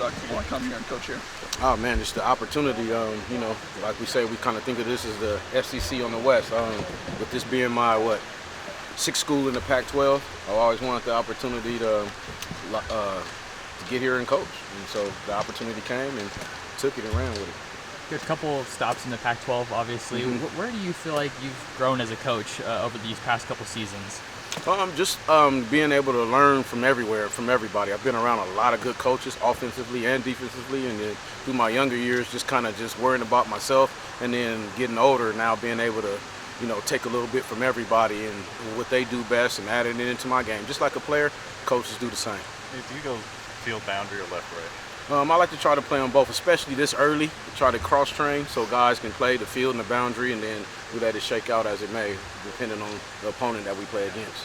aspect you want to come here and coach here? Oh man, it's the opportunity. Like we say, we kind of think of this as the SEC on the West. With this being my sixth school in the Pac-12, I always wanted the opportunity to get here and coach. And so the opportunity came and took it and ran with it. You had a couple of stops in the Pac-12, obviously. Mm-hmm. Where do you feel like you've grown as a coach over these past couple seasons? Just being able to learn from everywhere, from everybody. I've been around a lot of good coaches, offensively and defensively, and then through my younger years, just worrying about myself, and then getting older, now being able to, take a little bit from everybody and what they do best and add it into my game. Just like a player, coaches do the same. Hey, do you go field boundary or left, right? I like to try to play on both, especially this early, try to cross-train so guys can play the field and the boundary, and then we let it shake out as it may, depending on the opponent that we play against.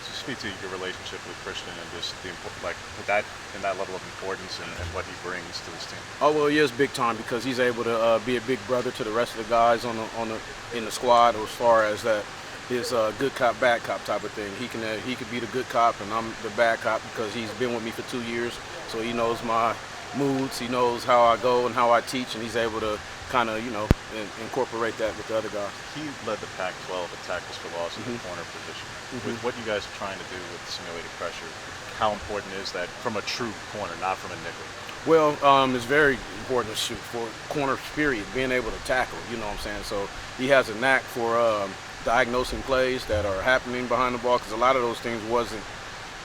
So speak to your relationship with Christian and just with that level of importance and what he brings to this team. Oh well, he is big time because he's able to be a big brother to the rest of the guys in the squad, as far as that. His good cop, bad cop type of thing. He could be the good cop and I'm the bad cop because he's been with me for 2 years, so he knows my moods, he knows how I go and how I teach, and he's able to kind of, incorporate that with the other guys. He led the Pac-12 in tackles for loss in the corner position. With what you guys are trying to do with simulated pressure, how important is that from a true corner, not from a nickel? Well, it's very important to shoot for corners, period, being able to tackle, you know what I'm saying? So he has a knack for diagnosing plays that are happening behind the ball, because a lot of those things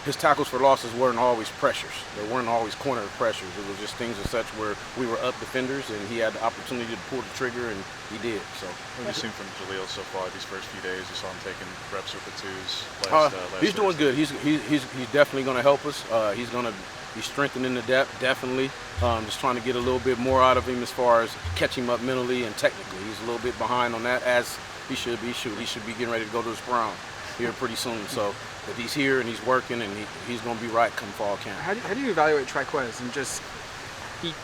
his tackles for losses weren't always pressures. They weren't always corner pressures. It was just things of such where we were up defenders and he had the opportunity to pull the trigger, and he did. So what have you seen from Jaleel so far these first few days? You saw him taking reps with the twos last he's doing Thursday. good. He's definitely going to help us. He's going to be strengthening the depth, definitely. Just trying to get a little bit more out of him as far as catch him up mentally and technically. He's a little bit behind on that, as he should be. He should be getting ready to go to his prime here pretty soon. So, but he's here and he's working, and he's going to be right come fall camp. How do you evaluate Triquez? And just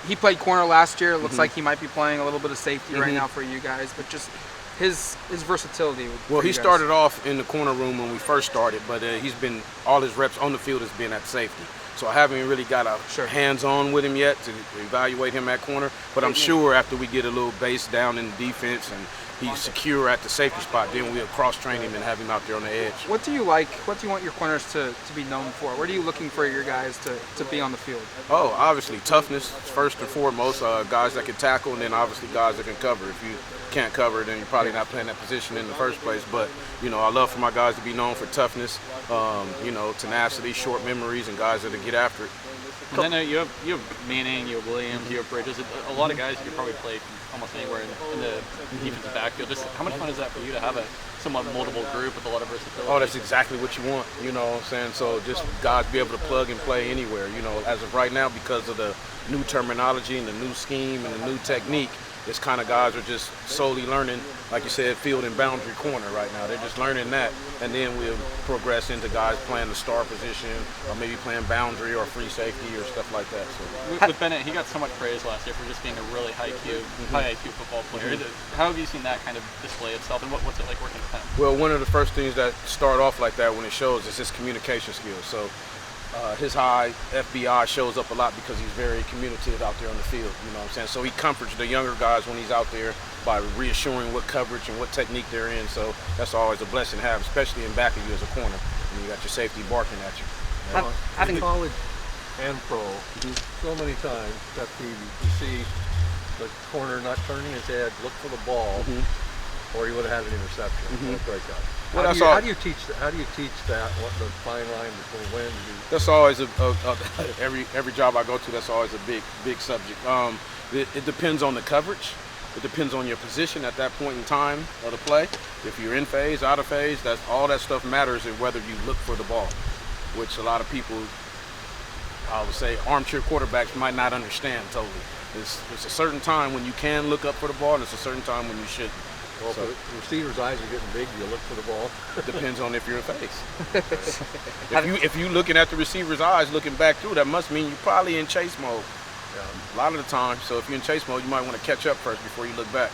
he played corner last year. It looks like he might be playing a little bit of safety right now for you guys, but just his versatility. Well, he started off in the corner room when we first started, but he's been all his reps on the field has been at safety. So I haven't really got hands-on with him yet to evaluate him at corner. But I'm sure after we get a little base down in the defense and he's secure at the safety spot, then we'll cross-train him and have him out there on the edge. What do you like? What do you want your corners to be known for? What are you looking for your guys to be on the field? Oh, obviously toughness first and foremost. Guys that can tackle, and then obviously guys that can cover. If you can't cover, then you're probably not playing that position in the first place. But I love for my guys to be known for toughness, tenacity, short memories, and guys that get after it. And then you have Manning, you have Williams, you have Bridges. A lot of guys you could probably play almost anywhere in the defensive backfield. Just how much fun is that for you to have a somewhat moldable group with a lot of versatility? Oh, that's exactly what you want. You know what I'm saying? So just guys be able to plug and play anywhere. As of right now, because of the new terminology and the new scheme and the new technique, this kind of guys are just solely learning, like you said, field and boundary corner right now. They're just learning that, and then we'll progress into guys playing the star position or maybe playing boundary or free safety or stuff like that. So with Bennett, he got so much praise last year for just being a really high IQ football player. How have you seen that kind of display itself, and what's it like working with him? Well, one of the first things that start off like that when it shows is his communication skills. So his high FBI shows up a lot because he's very communicative out there on the field, you know what I'm saying? So he comforts the younger guys when he's out there by reassuring what coverage and what technique they're in. So that's always a blessing to have, especially in back of you as a corner, when you got your safety barking at you. In college and pro, so many times that you see the corner not turning his head, look for the ball, or he would have had an interception, a breakout. Well, how do you teach that? What the fine line between when you? That's always every job I go to. That's always a big subject. It depends on the coverage. It depends on your position at that point in time of the play. If you're in phase, out of phase, all that stuff matters in whether you look for the ball, which a lot of people, I would say, armchair quarterbacks might not understand totally. It's a certain time when you can look up for the ball, and it's a certain time when you shouldn't. Well, so, if the receiver's eyes are getting big, do you look for the ball? Depends on if you're in phase. If you looking at the receiver's eyes, looking back through, that must mean you're probably in chase mode. A lot of the time. So if you're in chase mode, you might want to catch up first before you look back.